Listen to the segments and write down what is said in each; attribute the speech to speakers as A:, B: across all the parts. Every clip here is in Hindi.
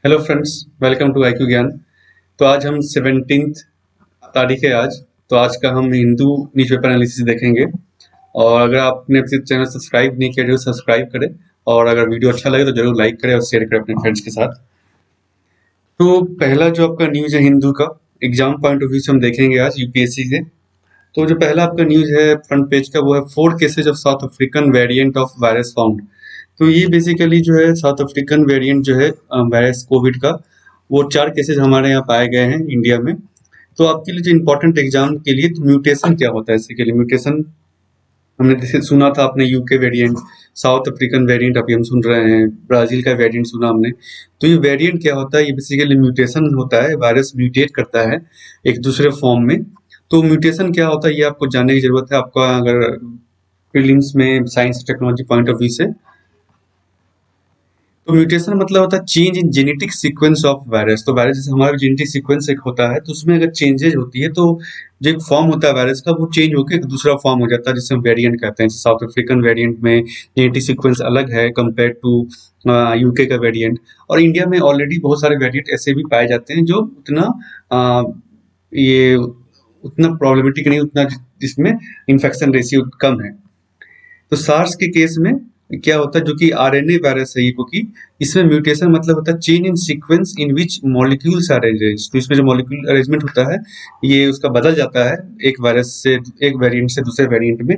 A: Hello friends, welcome to IQ Gyan. तो आज हम 17 तारीख है आज। तो आज का हम हिंदू न्यूज़पेपर एनालिसिस देखेंगे। और अगर आपने अपने चैनल सब्सक्राइब नहीं किया, जरूर सब्सक्राइब करें। और अगर वीडियो अच्छा लगे तो जरूर लाइक करें और शेयर करें अपने फ्रेंड्स के साथ। तो पहला जो आपका न्यूज़ है हिंदू का, एग्जाम पॉइंट ऑफ व्यू से हम देखेंगे आज यूपीएससी से। तो जो पहला आपका न्यूज़ है फ्रंट पेज का, वो है 4 cases of south African variant of virus found. तो ये बेसिकली जो है साउथ अफ्रीकन वेरिएंट जो है वायरस कोविड का, वो 4 केसेज हमारे यहाँ पाए गए हैं इंडिया में। तो आपके लिए जो इम्पोर्टेंट एग्जाम के लिए, तो म्यूटेशन क्या होता है, इसके लिए म्यूटेशन हमने जैसे सुना था, आपने UK variant, south African variant अभी हम सुन रहे हैं, ब्राजील का वेरिएंट सुना हमने। तो ये वेरिएंट क्या होता है? ये बेसिकली म्यूटेशन होता है, वायरस म्यूटेट करता है एक दूसरे फॉर्म में। तो म्यूटेशन क्या होता है ये आपको जानने की जरूरत है, आपका अगर प्रीलिम्स में science technology point of view से। तो म्यूटेशन मतलब होता है change in genetic sequence of virus. तो वायरस जैसे हमारा जेनेटिक सीक्वेंस एक होता है, तो उसमें अगर चेंजेज होती है तो जो एक फॉर्म होता है वायरस का, वो चेंज होकर एक दूसरा फॉर्म हो जाता है, जिसे हम वेरिएंट कहते हैं। साउथ अफ्रीकन वेरिएंट में जेनेटिक सीक्वेंस अलग है कंपेयर टू यूके का वेरिएंट। और इंडिया में ऑलरेडी बहुत सारे वेरिएंट ऐसे भी पाए जाते हैं जो उतना ये उतना प्रॉब्लमेटिक नहीं, उतना जिसमें इन्फेक्शन रेशियो कम है। तो सार्स के केस में क्या होता है, जो कि आरएनए वायरस है ये, क्योंकि इसमें म्यूटेशन मतलब होता है change in sequence in which molecules are arranged. तो इसमें जो मॉलिक्यूल अरेंजमेंट होता है, ये उसका बदल जाता है एक वायरस से, एक वेरिएंट से दूसरे वेरिएंट में।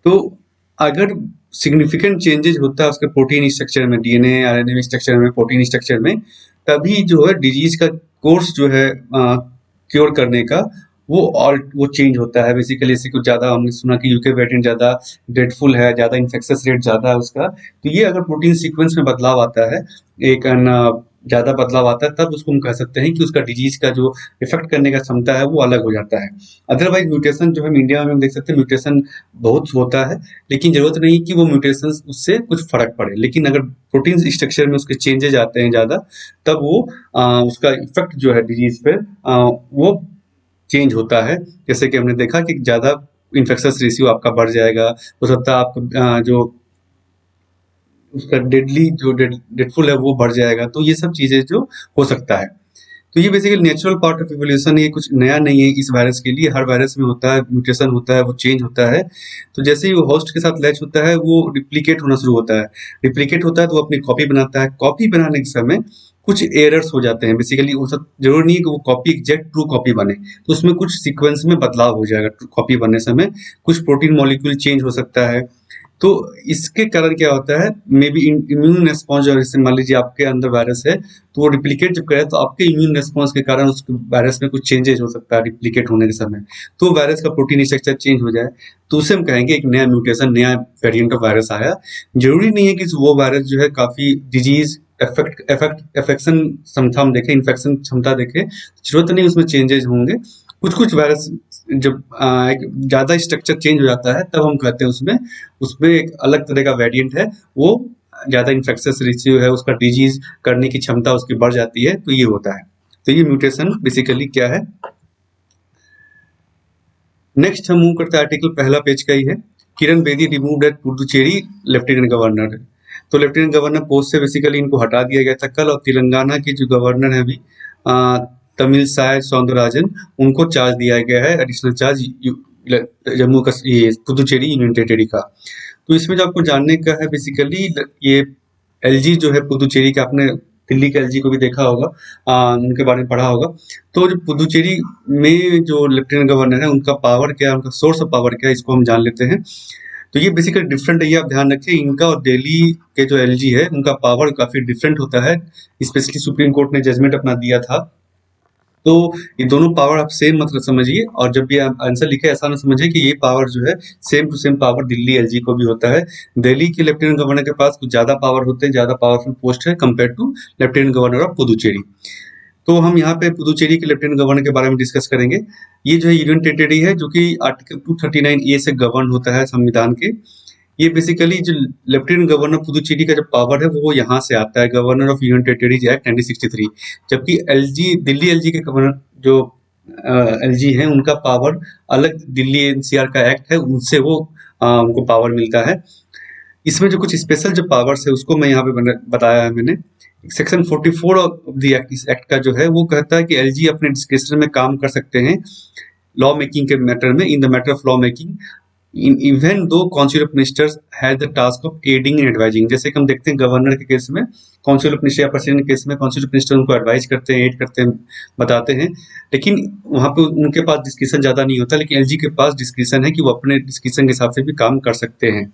A: तो अगर सिग्निफिकेंट चेंजेस होता है उसके प्रोटीन स्ट्रक्चर में, डीएनए आरएनए स्ट्रक्चर में, प्रोटीन स्ट्रक्चर में, तभी जो है डिजीज का कोर्स जो है क्योर करने का, वो चेंज होता है। बेसिकली इसी कुछ ज्यादा हमने सुना कि यूके वेरिएंट ज्यादा डेडफुल है, ज्यादा इन्फेक्शस रेट ज्यादा है उसका। तो ये अगर प्रोटीन सीक्वेंस में बदलाव आता है, एक ज्यादा बदलाव आता है, तब उसको हम कह सकते हैं कि उसका डिजीज का जो इफेक्ट करने का क्षमता है वो अलग हो जाता है। अदरवाइज म्यूटेशन जो हम इंडिया में हम देख सकते हैं, म्यूटेशन बहुत होता है, लेकिन जरूरत नहीं कि वो म्यूटेशन उससे कुछ फर्क पड़े। लेकिन अगर प्रोटीन स्ट्रक्चर में उसके चेंजेज आते हैं ज्यादा, तब वो उसका इफेक्ट जो है डिजीज पे वो चेंज होता है। जैसे कि हमने देखा कि ज्यादा इन्फेक्शस रेशियो आपका बढ़ जाएगा, हो सकता है आपका जो उसका डेडफुल है वो बढ़ जाएगा। तो ये सब चीजें जो हो सकता है। तो ये basically natural part of evolution है, ये कुछ नया नहीं है इस वायरस के लिए। हर वायरस में होता है, म्यूटेशन होता है, वो चेंज होता है। तो जैसे ही वो होस्ट के साथ लैच होता है, वो रिप्लिकेट होना शुरू होता है। रिप्लिकेट होता है तो वो अपनी कॉपी बनाता है। कॉपी बनाने के समय कुछ एरर्स हो जाते हैं। बेसिकली वो सब जरूरी नहीं है कि वो कॉपी एग्जैक्ट ट्रू कॉपी बने, तो उसमें कुछ सीक्वेंस में बदलाव हो जाएगा कॉपी बनने समय। कुछ प्रोटीन मॉलिक्यूल चेंज हो सकता है। तो इसके कारण क्या होता है, मे बी इम्यून रिस्पॉन्स, और जैसे मान लीजिए आपके अंदर वायरस है, तो वो रिप्लिकेट जब करे तो आपके इम्यून रिस्पॉन्स के कारण उस वायरस में कुछ चेंजेस हो सकता है रिप्लिकेट होने के समय। तो वायरस का प्रोटीन स्ट्रक्चर चेंज हो जाए, तो उसे हम कहेंगे एक नया म्यूटेशन, नया वेरिएंट ऑफ वायरस आया। जरूरी नहीं है कि वो वायरस जो है काफी डिजीज इफेक्शन क्षमता हम देखें, इन्फेक्शन क्षमता देखें, जरूरत नहीं उसमें चेंजेस होंगे। कुछ कुछ वायरस जब एक ज्यादा स्ट्रक्चर चेंज हो जाता है, तब हम कहते हैं उसमें उसमें एक अलग तरह का वेरिएंट है, वो ज्यादा इन्फेक्शस रेशियो है, उसका डिजीज करने की क्षमता उसकी बढ़ जाती है। तो ये होता है। तो ये म्यूटेशन बेसिकली क्या है। नेक्स्ट हम मूव करते हैं, आर्टिकल पहला पेज का ही है। Kiran Bedi removed at Puducherry lieutenant governor. तो लेफ्टिनेंट गवर्नर पोस्ट से बेसिकली इनको हटा दिया गया था कल। और तेलंगाना की जो गवर्नर है अभी तमिल साय सौंदरराजन, उनको चार्ज दिया गया है, एडिशनल चार्ज जम्मू ये पुदुचेरी यूनियन टेरिटरी का। तो इसमें जो आपको जानने का है बेसिकली, ये एलजी जो है पुदुचेरी का, आपने दिल्ली के एलजी को भी देखा होगा, उनके बारे में पढ़ा होगा। तो जो पुदुचेरी में जो लेफ्टिनेंट गवर्नर है, उनका पावर क्या है, उनका सोर्स ऑफ पावर क्या है, इसको हम जान लेते हैं। तो ये बेसिकली डिफरेंट है, ये आप ध्यान रखें। इनका और दिल्ली के जो एलजी है, उनका पावर काफी डिफरेंट होता है। स्पेशली सुप्रीम कोर्ट ने जजमेंट अपना दिया था। तो ये दोनों पावर आप सेम मत समझिए, और जब भी आप आंसर लिखे ऐसा ना समझिए कि ये पावर जो है same to same power Delhi LG को भी होता है। दिल्ली के लेफ्टिनेंट गवर्नर के पास कुछ ज्यादा पावर होते हैं, ज्यादा पावरफुल पोस्ट है compare to lieutenant governor of Puducherry. तो हम यहाँ पे पुदुचेरी के लेफ्टिनेंट गवर्नर के बारे में डिस्कस करेंगे। ये जो है यूनियन टेरिटरी है, जो कि आर्टिकल 239A से गवर्न होता है संविधान के। ये बेसिकली जो लेफ्टिनेंट गवर्नर पुदुचेरी का जो पावर है, वो यहाँ से आता है, governor of union territories act 1963। जबकि एलजी, दिल्ली एलजी के गवर्नर जो एलजी हैं, उनका पावर अलग, दिल्ली एनसीआर का एक्ट है, उनसे वो उनको पावर मिलता है। इसमें जो कुछ स्पेशल जो पावर्स है, उसको मैं यहाँ पे बताया है मैंने। सेक्शन 44 ऑफ द एक्ट, इस एक्ट का जो है वो कहता है कि एलजी अपने डिस्क्रिप्शन में काम कर सकते हैं लॉ मेकिंग के मैटर में, in the matter of law making, in even though council of ministers has the task of adding and advising. जैसे कि हम देखते हैं गवर्नर के केस में काउंसिल ऑफ मिनिस्टर या प्रेसिडेंट के केस में काउंसिल ऑफ मिनिस्टर उनको एडवाइज करते हैं, एड करते हैं, बताते हैं, लेकिन वहां पे उनके पास डिस्क्रिप्शन ज्यादा नहीं होता, लेकिन एलजी के पास डिस्क्रिप्शन है कि वो अपने डिस्क्रिप्शन के हिसाब से भी काम कर सकते हैं।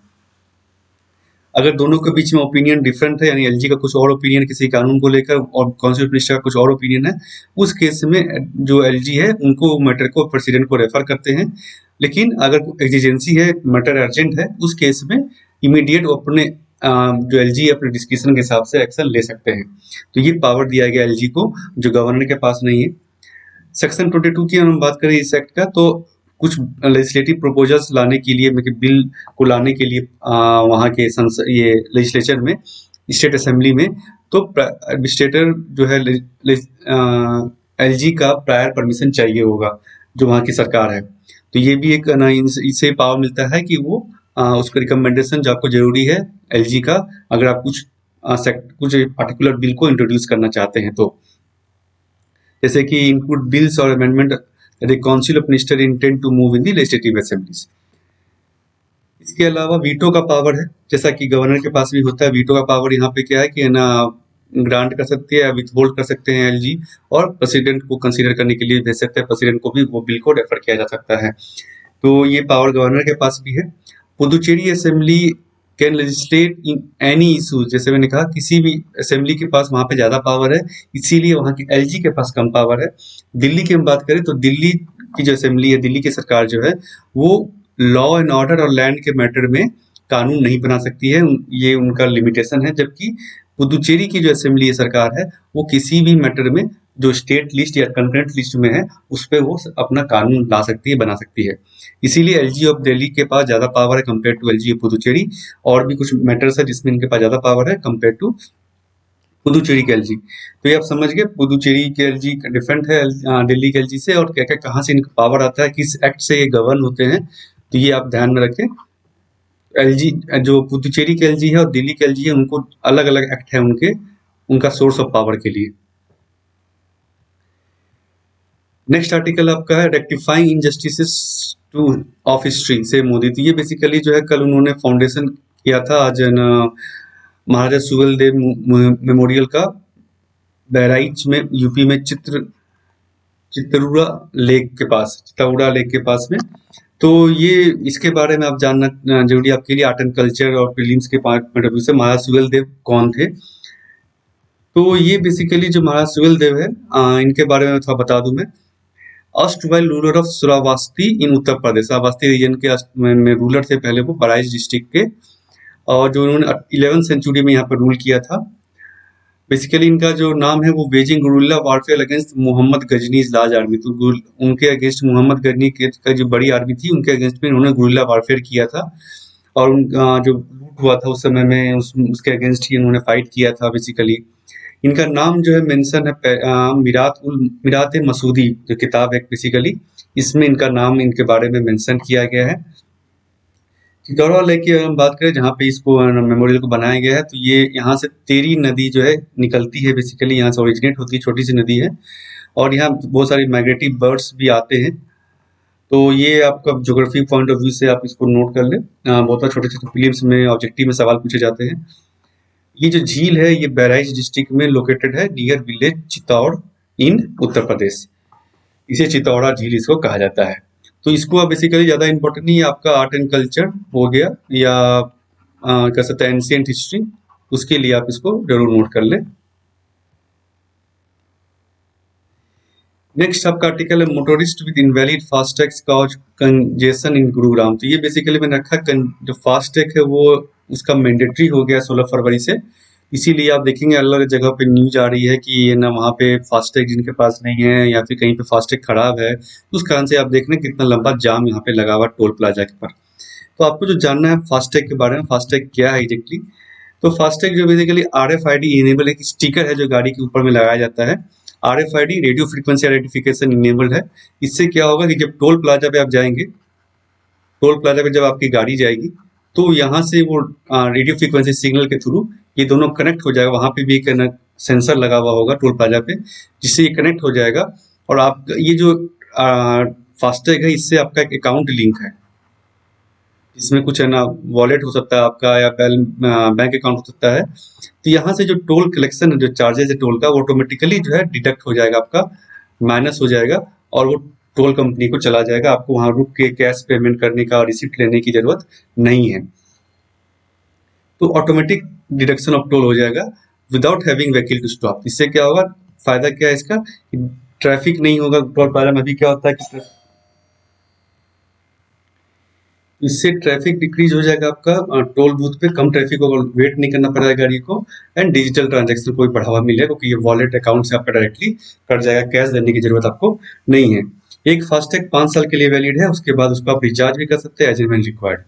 A: अगर दोनों के बीच में ओपिनियन डिफरेंट है, यानी एलजी का कुछ और ओपिनियन किसी कानून को लेकर और काउंसिल मिनिस्टर का कुछ और ओपिनियन है, उस केस में जो एलजी है उनको मैटर को प्रेसिडेंट को रेफर करते हैं। लेकिन अगर एग्जिजेंसी है, मैटर अर्जेंट है, उस केस में इमीडिएट वो अपने जो एलजी अपने डिस्क्रिप्शन के हिसाब से एक्शन ले सकते हैं। तो ये पावर दिया गया एलजी को, जो गवर्नर के पास नहीं है। सेक्शन 22 की हम बात करें इस एक्ट का, तो कुछ लेजिस्लेटिव प्रपोजल्स लाने के लिए, मतलब बिल को लाने के लिए वहाँ के ये लेजिस्लेचर में, स्टेट असेंबली में, तो एडमिनिस्ट्रेटर जो है एलजी का प्रायर परमिशन चाहिए होगा, जो वहाँ की सरकार है। तो ये भी एक ना इससे पावर मिलता है कि वो उसका रिकमेंडेशन जो आपको जरूरी है एलजी का, अगर आप कुछ पार्टिकुलर बिल को इंट्रोड्यूस करना चाहते हैं तो, जैसे कि इंक्लूड बिल्स और amendment the council of minister intend to move in the legislative assemblies. इसके अलावा वीटो का पावर है, जैसा कि गवर्नर के पास भी होता है। वीटो का पावर यहाँ पे क्या है कि ना ग्रांट कर सकते हैं या विथहोल्ड कर सकते हैं एलजी, और प्रेसिडेंट को कंसीडर करने के लिए भेज सकते हैं, प्रेसिडेंट को भी वो बिल को रेफर किया जा सकता है। तो ये पावर गवर्नर के पास भी है। Puducherry assembly can legislate in any issues, जैसे मैंने कहा किसी भी असेंबली के पास वहां पे ज्यादा पावर है, इसीलिए वहां की एलजी के पास कम पावर है। दिल्ली की हम बात करें तो दिल्ली की जो असेंबली है, दिल्ली की सरकार जो है, वो लॉ एंड ऑर्डर और लैंड के मैटर में कानून नहीं बना सकती है, ये उनका लिमिटेशन है। जबकि पुदुचेरी की जो असेंबली है, सरकार है, वो किसी भी मैटर में जो स्टेट लिस्ट या कंकरेंट लिस्ट में है उस पर वो अपना कानून ला सकती है, बना सकती है। इसीलिए एलजी ऑफ दिल्ली के पास ज्यादा पावर है compare to LG of Puducherry. और भी कुछ मैटर्स है जिसमें इनके पास ज्यादा पावर है कंपेयर टू पुदुचेरी के एलजी। तो ये आप समझ गए पुदुचेरी के एलजी डिफरेंट है दिल्ली के एलजी से, और क्या क्या कहाँ से इनका पावर आता है, किस एक्ट से ये गवर्न होते हैं, तो ये आप ध्यान में रखें। एलजी जो पुदुचेरी के एलजी है और दिल्ली के एलजी है, उनको अलग अलग एक्ट है उनका सोर्स ऑफ पावर के लिए। नेक्स्ट आर्टिकल आपका है rectifying injustices two of history से मोदी। तो ये बेसिकली जो है कल उन्होंने फाउंडेशन किया था आज महाराजा सुहेलदेव मेमोरियल का, बहराइच में, यूपी में, चित्तौड़ा लेक के पास, चित्तौड़ा लेक के पास में। तो ये इसके बारे में आप जानना जरूरी आपके लिए, आर्ट एंड कल्चर और प्रीलिम्स के पॉइंट ऑफ व्यू से। महाराज सुहेलदेव कौन थे? तो ये बेसिकली जो महाराज सुहेलदेव है, इनके बारे में थोड़ा बता दूं मैं। Erstwhile ruler of Shravasti in Uttar Pradesh, Shravasti region के में रूलर थे पहले वो, बहराइच डिस्ट्रिक्ट के, और जो उन्होंने 11वीं सेंचुरी में यहाँ पर रूल किया था। बेसिकली इनका जो नाम है वो waging guerrilla warfare against Mohammad Ghazni's large army, तो उनके अगेंस्ट मोहम्मद गजनी का जो बड़ी आर्मी थी उनके अगेंस्ट में उन्होंने गुरिल्ला वारफेयर किया था। और उनका जो लूट हुआ था उस समय में उसके अगेंस्ट ही उन्होंने फाइट किया था बेसिकली। इनका नाम जो है मेंशन है मिरात मसूदी, जो किताब है बेसिकली, इसमें इनका नाम, इनके बारे में मेंशन किया गया है। चित्तौड़ा लेक की हम बात करें जहाँ पे इसको मेमोरियल को बनाया गया है, तो ये यहाँ से तेरी नदी जो है निकलती है, बेसिकली यहाँ से ओरिजिनेट होती है, छोटी सी नदी है, और यहाँ बहुत सारी माइग्रेटरी बर्ड्स भी आते हैं। तो ये आपका ज्योग्राफी पॉइंट ऑफ व्यू से आप इसको नोट कर लें, बहुत छोटे छोटे फिल्म्स में ऑब्जेक्टिव में सवाल पूछे जाते हैं। ये जो झील है ये बहराइच डिस्ट्रिक्ट में लोकेटेड है, नियर विलेज चित्तौड़ इन उत्तर प्रदेश। इसे चित्तौड़ा झील इसको कहा जाता है। तो इसको अब बेसिकली ज्यादा इंपॉर्टेंट नहीं है, आपका आर्ट एंड कल्चर हो गया या कह सकते हैं एंशिएंट हिस्ट्री, उसके लिए आप इसको जरूर नोट कर लें। नेक्स्ट आपका आर्टिकल है motorist with invalid FASTag cause congestion in Gurugram. तो ये बेसिकली मैंने रखा, जो फास्टैग है वो उसका मैंडेटरी हो गया 16 फरवरी से, इसीलिए आप देखेंगे अलग अलग जगह पे न्यूज आ रही है कि ये ना वहाँ पे फास्टैग जिनके पास नहीं है या फिर कहीं पे फास्टैग खराब है, उस कारण से आप देख रहे हैं कितना लंबा जाम यहाँ पे लगा हुआ टोल प्लाजा के पर। तो आपको जो जानना है फास्टैग के बारे में, फास्टैग क्या है एग्जैक्टली, तो फास्टैग जो बेसिकली RFID इनेबल एक स्टिकर है जो गाड़ी के ऊपर में लगाया जाता है। RFID radio frequency identification enabled है। इससे क्या होगा कि जब टोल प्लाजा पे आप जाएंगे, टोल प्लाजा पे जब आपकी गाड़ी जाएगी, तो यहाँ से वो रेडियो फ्रीक्वेंसी सिग्नल के थ्रू ये दोनों कनेक्ट हो जाएगा। वहां पे भी एक सेंसर लगा हुआ होगा टोल प्लाजा पे, जिससे ये कनेक्ट हो जाएगा। और आप ये जो फास्टैग है, इससे आपका एक अकाउंट लिंक है, इसमें कुछ है ना, वॉलेट हो सकता है आपका या बैंक अकाउंट हो सकता है। तो यहाँ से जो टोल कलेक्शन है, जो चार्जेज है टोल का, वो ऑटोमेटिकली जो है डिडक्ट हो जाएगा आपका, माइनस हो जाएगा, और वो टोल कंपनी को चला जाएगा। आपको वहां रुक के कैश पेमेंट करने का, रिसिप्ट लेने की जरूरत नहीं है। तो ऑटोमेटिक डिडक्शन ऑफ टोल हो जाएगा without having vehicle to stop. इससे क्या होगा, फायदा क्या है इसका, ट्रैफिक नहीं होगा टोल प्लाजा में। अभी क्या होता है कि इससे ट्रैफिक डिक्रीज हो जाएगा आपका, टोल बूथ पे कम ट्रैफिक होगा, वेट नहीं करना पड़ेगा गाड़ी को, एंड डिजिटल ट्रांजैक्शन को भी बढ़ावा मिलेगा, क्योंकि ये वॉलेट अकाउंट से आपका डायरेक्टली कट जाएगा, कैश देने की जरूरत आपको नहीं है। एक फास्टैग 5 साल के लिए वैलिड है, उसके बाद उसको आप रिचार्ज भी कर सकते हैं एज एंड व्हेन रिक्वायर्ड।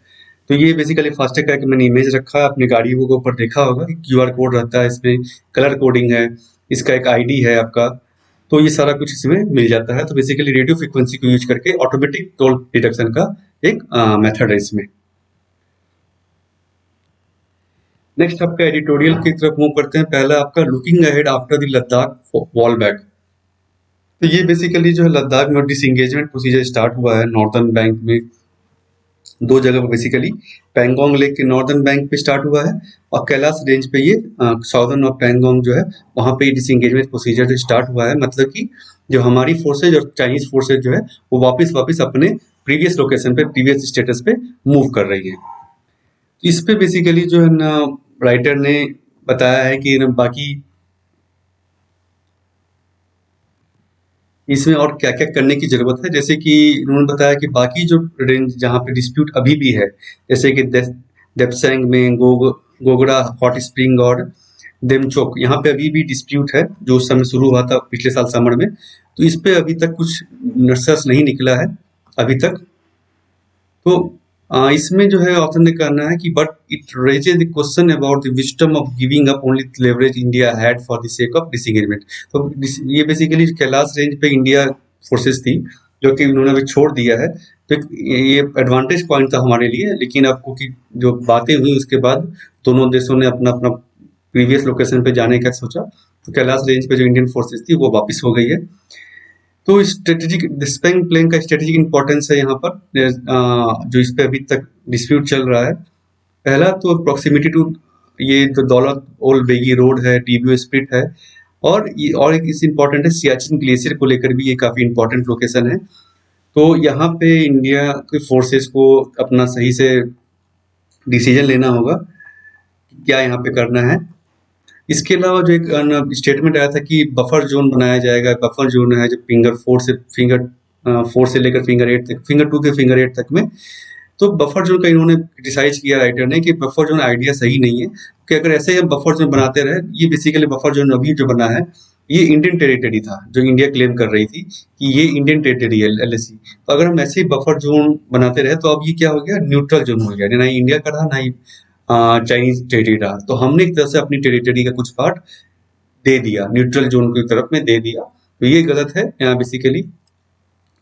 A: तो ये बेसिकली फास्टैग का एक मैंने इमेज रखा है, अपनी गाड़ियों के ऊपर देखा होगा कि क्यूआर कोड रहता है, इसमें कलर कोडिंग है, इसका एक आईडी है आपका, तो ये सारा कुछ इसमें मिल जाता है। तो बेसिकली रेडियो फ्रिक्वेंसी को यूज करके ऑटोमेटिक टोल डिडक्शन का एक मेथड है इसमें। नेक्स्ट आपका एडिटोरियल की तरफ मूव करते हैं। पहला आपका looking ahead after the Ladakh wall back. तो ये बेसिकली जो है लद्दाख में डिसंगेजमेंट प्रोसीजर स्टार्ट हुआ है नॉर्दर्न बैंक में, दो जगह पर बेसिकली, पैंगोंग लेक के नॉर्दर्न बैंक पे स्टार्ट हुआ है, और कैलाश रेंज पे ये साउदर्न ऑफ पैंगोंग जो है वहां पे डिसंगेजमेंट प्रोसीजर जो स्टार्ट हुआ है। मतलब कि जो हमारी फोर्सेज और चाइनीज फोर्सेज जो है वो वापस वापस अपने प्रीवियस लोकेशन पे, प्रीवियस स्टेटस पे मूव कर रही है। तो इस पे बेसिकली जो है ना राइटर ने बताया है कि बाकी इसमें और क्या-क्या करने की ज़रूरत है। जैसे कि उन्होंने बताया कि बाकी जो रेंज जहाँ पे डिस्प्यूट अभी भी है, जैसे कि देप्सैंग में, गोगरा हॉट स्प्रिंग और देमचोक, यहाँ पे अभी भी डिस्प्यूट है, जो उस समय शुरू हुआ था पिछले साल समर में। तो इस पे अभी तक कुछ रिसर्च नहीं निकला है अभी तक। तो इसमें जो है ऑथर ने कहना है कि but it raises the question about the wisdom of giving up only leverage India had for the sake of disengagement. तो ये बेसिकली कैलाश रेंज पे इंडिया फोर्सेस थी, जो कि उन्होंने अभी छोड़ दिया है। तो ये एडवांटेज पॉइंट था हमारे लिए, लेकिन आपको कि जो बातें हुई उसके बाद दोनों देशों ने अपना अपना प्रीवियस लोकेशन पे जाने का सोचा, तो कैलाश रेंज पे जो इंडियन फोर्सेस थी वो वापस हो गई है। तो स्ट्रेटेजिक डिस्पेंग प्लेन का स्ट्रेटेजिक इंपॉर्टेंस है यहाँ पर, जो इस पे अभी तक डिस्प्यूट चल रहा है। पहला तो प्रॉक्सिमिटी टू ये जो दौलत ओल्ड बेगी रोड है, टीबीओ स्प्लिट है, और ये और एक इस इम्पोर्टेंट है सियाचिन ग्लेशियर को लेकर भी ये काफी इम्पोर्टेंट लोकेशन है। तो यहाँ पे इंडिया के फोर्सेस को अपना सही से डिसीजन लेना होगा कि क्या यहाँ पे करना है। इसके अलावा जो एक स्टेटमेंट आया था कि बफर जोन बनाया जाएगा। बफर जोन है जो फिंगर 4 से लेकर फिंगर 8 तक, फिंगर 2 के फिंगर 8 तक में। तो बफर जोन का इन्होंने क्रिटिसाइज किया राइटर ने कि बफर जोन आइडिया सही नहीं है, कि अगर ऐसे ही हम बफर जोन बनाते रहे, ये बेसिकली बफर जोन अभी जो बना है ये इंडियन टेरिटरी था, जो इंडिया क्लेम कर रही थी कि ये इंडियन टेरिटरी है एलएसी। तो अगर हम ऐसे ही बफर जोन बनाते रहे तो अब ये क्या हो गया, न्यूट्रल जोन हो गया, ना ही इंडिया का रहा ना ही चाइनीज टेरिटरी रहा। तो हमने एक तरह से अपनी टेरिटरी का कुछ पार्ट दे दिया, न्यूट्रल जोन की तरफ में दे दिया। तो ये गलत है बेसिकली,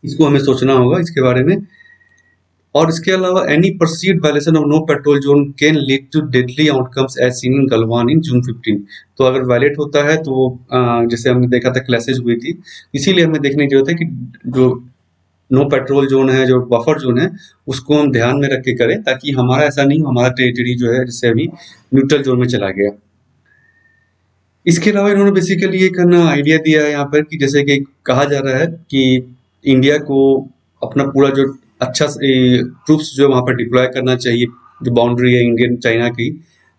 A: इसको हमें सोचना होगा इसके बारे में। और इसके अलावा any perceived violation of no patrol zone can lead to deadly outcomes as seen in Galwan in June 15। तो अगर वायलेट होता है तो जैसे हमने देखा था क्लैशेज हुई थी, इसीलिए हमें देखने की जरूरत है कि जो नो पेट्रोल जोन है, जो बफर जोन है, उसको हम ध्यान में रख के करें, ताकि हमारा ऐसा नहीं हो, हमारा टेरिटरी जो है जैसे अभी न्यूट्रल जोन में चला गया। इसके अलावा इन्होंने बेसिकली एक ना आइडिया दिया है यहाँ पर कि जैसे कि कहा जा रहा है कि इंडिया को अपना पूरा जो अच्छा ट्रूप्स जो वहाँ पर डिप्लॉय करना चाहिए, जो बाउंड्री है इंडियन चाइना की।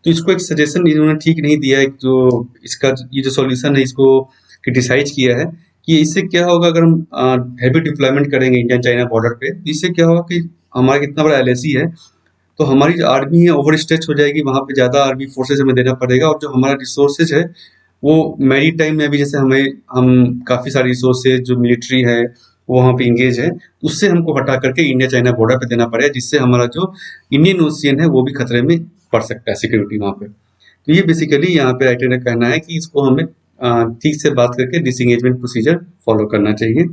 A: तो इसको एक सजेशन इन्होंने ठीक नहीं दिया है, जो इसका ये जो सॉल्यूशन है इसको क्रिटिसाइज किया है कि इससे क्या होगा अगर हम हैवी डिप्लॉयमेंट करेंगे इंडियन चाइना बॉर्डर पे, तो इससे क्या होगा कि हमारा कितना बड़ा एलएसी है, तो हमारी जो आर्मी है ओवर स्ट्रेच हो जाएगी, वहाँ पे ज़्यादा आर्मी फोर्सेज हमें देना पड़ेगा, और जो हमारा रिसोर्सेज है वो मैरी टाइम में भी, जैसे हम काफ़ी सारे रिसोर्सेज जो मिलिट्री है वो वहाँ पे इंगेज है, उससे हमको हटा करके इंडिया चाइना बॉर्डर पे देना पड़ेगा, जिससे हमारा जो इंडियन ओशियन है वो भी खतरे में पड़ सकता है, सिक्योरिटी वहाँ पे। तो ये बेसिकली यहाँ पे राइटर का कहना है कि इसको हमें ठीक से बात करके डिसएंगेजमेंट प्रोसीजर फॉलो करना चाहिए।